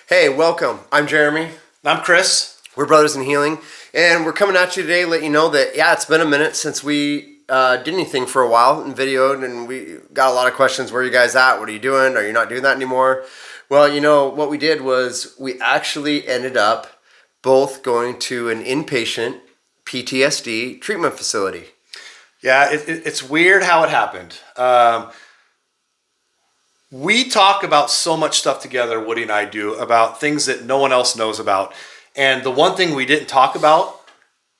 Hey, welcome. I'm Jeremy. I'm Chris. We're Brothers in Healing, and we're coming at you today to let you know that, it's been a minute since we did anything for a while and videoed, and we got a lot of questions. Where are you guys at? What are you doing? Are you not doing that anymore? Well, what we did was we actually ended up both going to an inpatient PTSD treatment facility. Yeah, it's weird how it happened. We talk about so much stuff together, Woody and I do, about things that no one else knows about. And the one thing we didn't talk about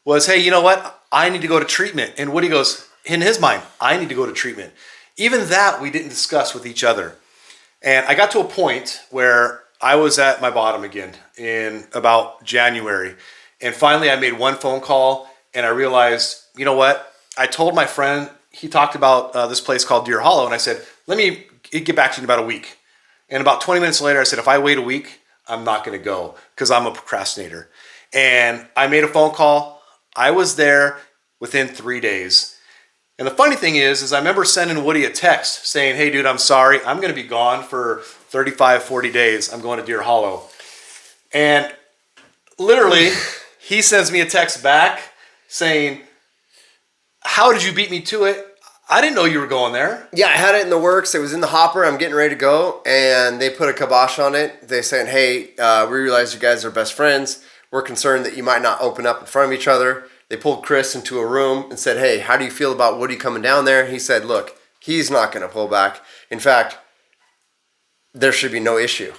was, hey, you know what? I need to go to treatment. And Woody goes, in his mind, I need to go to treatment. Even that we didn't discuss with each other. And I got to a point where I was at my bottom again in about January. And finally, I made one phone call and I realized, you know what? I told my friend, he talked about this place called Deer Hollow. And I said, let me get back to you in about a week. And about 20 minutes later, I said, if I wait a week, I'm not going to go because I'm a procrastinator. And I made a phone call. I was there within 3 days. And the funny thing is I remember sending Woody a text saying, hey, dude, I'm sorry. I'm going to be gone for 35, 40 days. I'm going to Deer Hollow. And literally, he sends me a text back saying, how did you beat me to it? I didn't know you were going there. Yeah, I had it in the works. It was in the hopper. I'm getting ready to go. And they put a kibosh on it. They saying, hey, we realize you guys are best friends. We're concerned that you might not open up in front of each other. They pulled Chris into a room and said, hey, how do you feel about Woody coming down there? He said, look, he's not going to pull back. In fact, there should be no issue.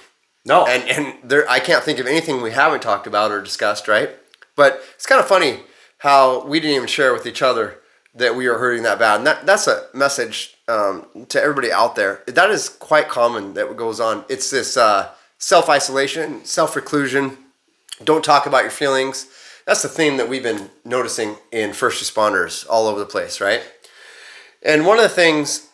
No. And there, I can't think of anything we haven't talked about or discussed, right? But it's kind of funny how we didn't even share with each other that we are hurting that bad. And that's a message to everybody out there. That is quite common that goes on. It's this self-isolation, self-reclusion. Don't talk about your feelings. That's the theme that we've been noticing in first responders all over the place, right? And one of the things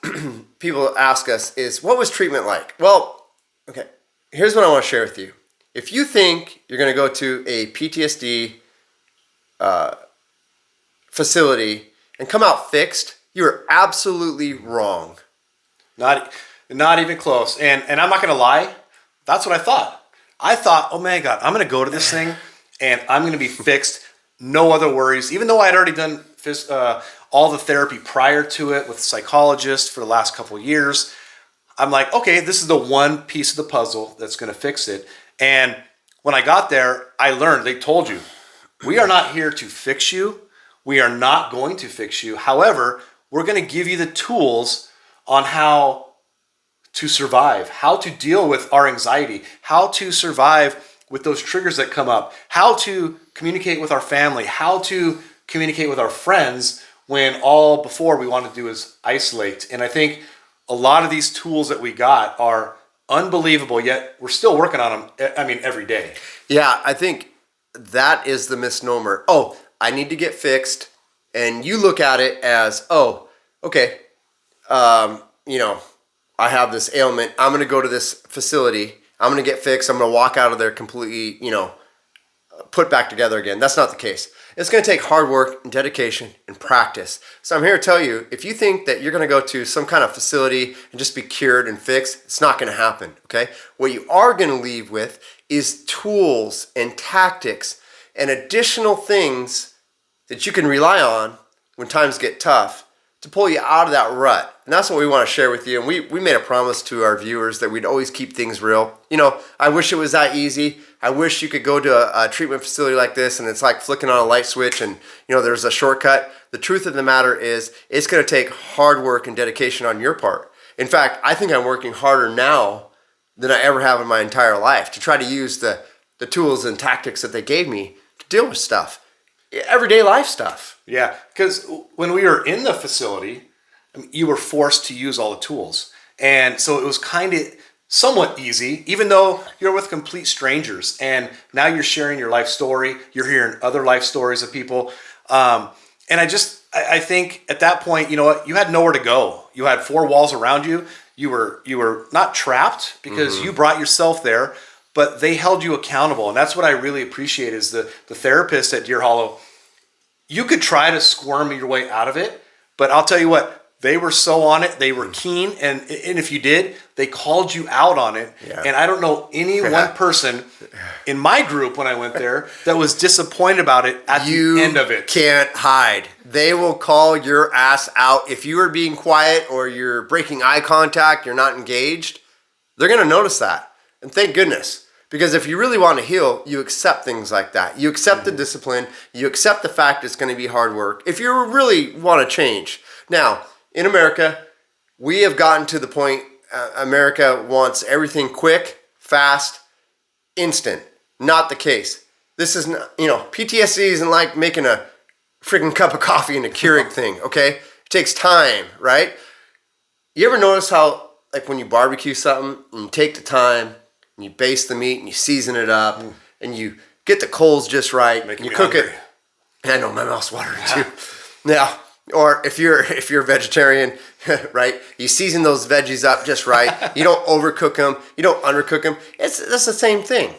people ask us is, what was treatment like? Well, okay, here's what I want to share with you. If you think you're going to go to a PTSD facility and come out fixed, you are absolutely wrong. Not even close. And I'm not going to lie. That's what I thought. I thought, oh my God, I'm going to go to this thing and I'm going to be fixed. No other worries. Even though I had already done all the therapy prior to it with psychologists for the last couple of years, I'm like, okay, this is the one piece of the puzzle that's going to fix it. And when I got there, I learned, they told you, we are not here to fix you. We are not going to fix you. However, we're going to give you the tools on how to survive, how to deal with our anxiety, how to survive with those triggers that come up, how to communicate with our family, how to communicate with our friends when all before we want to do is isolate. And I think a lot of these tools that we got are unbelievable, yet we're still working on them, every day. Yeah, I think that is the misnomer. Oh, I need to get fixed. And you look at it as, oh, okay, I have this ailment. I'm going to go to this facility. I'm going to get fixed. I'm going to walk out of there completely, put back together again. That's not the case. It's going to take hard work and dedication and practice. So I'm here to tell you, if you think that you're going to go to some kind of facility and just be cured and fixed, it's not going to happen, okay? What you are going to leave with is tools and tactics and additional things that you can rely on when times get tough to pull you out of that rut. And that's what we want to share with you. And we made a promise to our viewers that we'd always keep things real. I wish it was that easy. I wish you could go to a treatment facility like this and it's like flicking on a light switch and, there's a shortcut. The truth of the matter is it's going to take hard work and dedication on your part. In fact, I think I'm working harder now than I ever have in my entire life to try to use the tools and tactics that they gave me to deal with stuff. Everyday life stuff. Yeah, because when we were in the facility, you were forced to use all the tools. And so it was kind of somewhat easy, even though you're with complete strangers. And now you're sharing your life story. You're hearing other life stories of people. And I think at that point, you know what? You had nowhere to go. You had four walls around you. You were not trapped because you brought yourself there, but they held you accountable. And that's what I really appreciate is the therapist at Deer Hollow. You could try to squirm your way out of it, but I'll tell you what, they were so on it. They were keen. And if you did, they called you out on it. Yeah. And I don't know any one person in my group when I went there that was disappointed about it at the end of it. Can't hide. They will call your ass out. If you are being quiet or you're breaking eye contact, you're not engaged, they're going to notice that. And thank goodness. Because if you really want to heal, you accept things like that. You accept the discipline. You accept the fact it's going to be hard work. If you really want to change. Now, in America, we have gotten to the point, America wants everything quick, fast, instant. Not the case. This is not, PTSD isn't like making a freaking cup of coffee in a Keurig thing, okay? It takes time, right? You ever notice how, like when you barbecue something, and you take the time, and you baste the meat, and you season it up, and you get the coals just right, and you cook it. And I know my mouth's watering too. Now, or if you're a vegetarian, right? You season those veggies up just right. You don't overcook them. You don't undercook them. That's the same thing,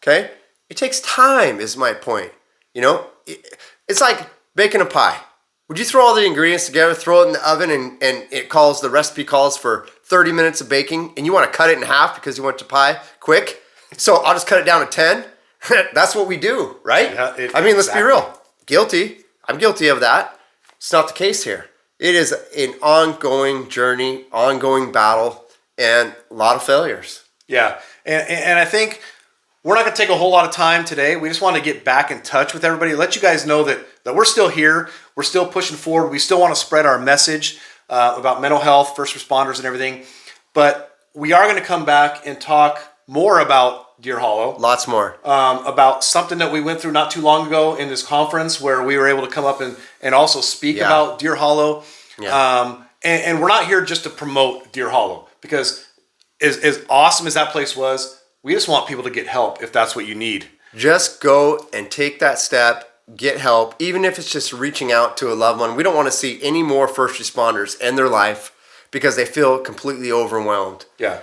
okay? It takes time, is my point. It's like baking a pie. Would you throw all the ingredients together, throw it in the oven, and the recipe calls for 30 minutes of baking, and you want to cut it in half because you want your pie quick? So I'll just cut it down to 10. That's what we do, right? Yeah, let's be real. Guilty. I'm guilty of that. It's not the case here. It is an ongoing journey, ongoing battle, and a lot of failures. Yeah, and I think we're not going to take a whole lot of time today. We just want to get back in touch with everybody, let you guys know that we're still here. We're still pushing forward. We still want to spread our message about mental health, first responders, and everything. But we are going to come back and talk more about Deer Hollow. Lots more. About something that we went through not too long ago in this conference where we were able to come up and also speak about Deer Hollow. Yeah. And we're not here just to promote Deer Hollow, because as awesome as that place was, we just want people to get help if that's what you need. Just go and take that step, get help, even if it's just reaching out to a loved one. We don't want to see any more first responders end their life because they feel completely overwhelmed. Yeah.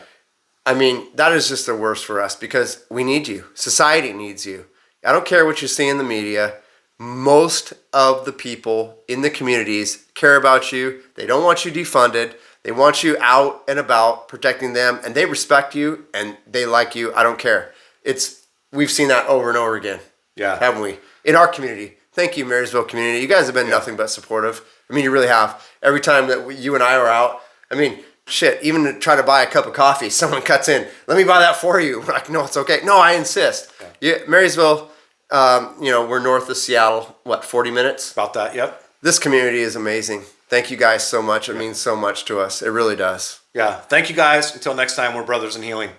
I mean, that is just the worst for us because we need you. Society needs you. I don't care what you see in the media. Most of the people in the communities care about you. They don't want you defunded. They want you out and about protecting them, and they respect you and they like you. I don't care. We've seen that over and over again. Yeah. Haven't we? In our community. Thank you, Marysville community. You guys have been nothing but supportive. I mean, you really have. Every time that you and I are out, I mean, shit, even to try to buy a cup of coffee, someone cuts in, let me buy that for you. We're like, no, it's okay. No, I insist. Yeah, Marysville, we're north of Seattle, 40 minutes? About that, yep. This community is amazing. Thank you guys so much. It means so much to us. It really does. Yeah. Thank you guys. Until next time, we're Brothers in Healing.